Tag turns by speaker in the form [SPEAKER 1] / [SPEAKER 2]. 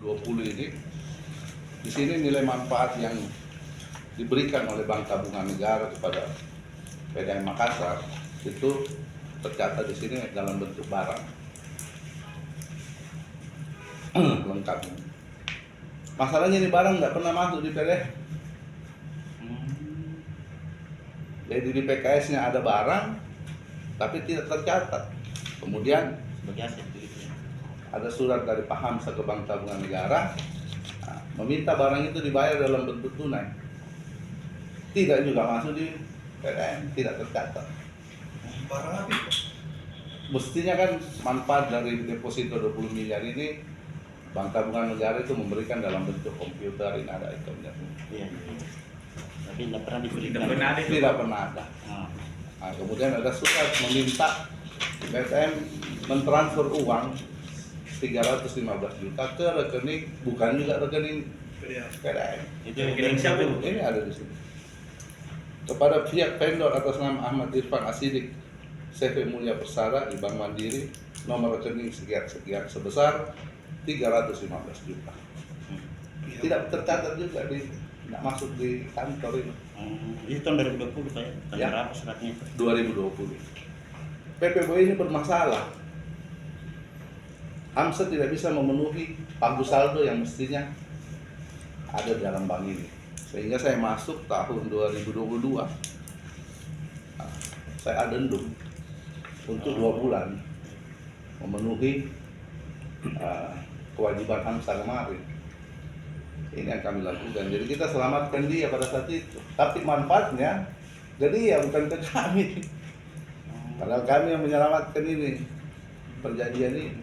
[SPEAKER 1] 20 ini, di sini nilai manfaat yang diberikan oleh Bank Tabungan Negara kepada PDAM Makassar itu tercatat di sini dalam bentuk barang lengkap. Masalahnya ini barang nggak pernah masuk di PDAM. Jadi di PKS-nya ada barang, tapi tidak tercatat. Kemudian ada surat dari Pak Hamsa ke Bank Tabungan Negara, meminta barang itu dibayar dalam bentuk tunai. Tidak juga masuk di PDAM, tidak tercatat.
[SPEAKER 2] Barang apa?
[SPEAKER 1] Mestinya kan manfaat dari deposito 20 miliar ini, Bank Tabungan Negara itu memberikan dalam bentuk komputer, ini ada itemnya.
[SPEAKER 3] Iya. Tapi tidak pernah diberikan.
[SPEAKER 1] Tidak pernah ada. Nah, kemudian ada surat meminta PTM mentransfer uang 315 juta ke rekening, bukan juga rekening PDAM.
[SPEAKER 3] Itu
[SPEAKER 2] rekening siapa itu?
[SPEAKER 1] Ini ada di sini. Kepada pihak vendor atas nama Ahmad Irfan Asidik, CV Mulia Persada di Bank Mandiri, nomor rekening sekian sebesar 315 juta. Tidak tercatat juga tidak masuk di kantor ini.
[SPEAKER 3] Itu tahun 2020 Pak ya? Tahun
[SPEAKER 1] Ya.
[SPEAKER 3] berapa suratnya itu?
[SPEAKER 1] 2020. PPBU ini bermasalah. Hamsa tidak bisa memenuhi pagu saldo yang mestinya ada dalam bank ini. Sehingga saya masuk tahun 2022. Nah, saya adendum untuk 2 bulan memenuhi kewajiban Hamsa kemarin. Ini yang kami lakukan. Jadi kita selamatkan dia pada saat itu. Tapi manfaatnya jadi ya bukan ke kami. Padahal kami yang menyelamatkan ini perjanjian ini.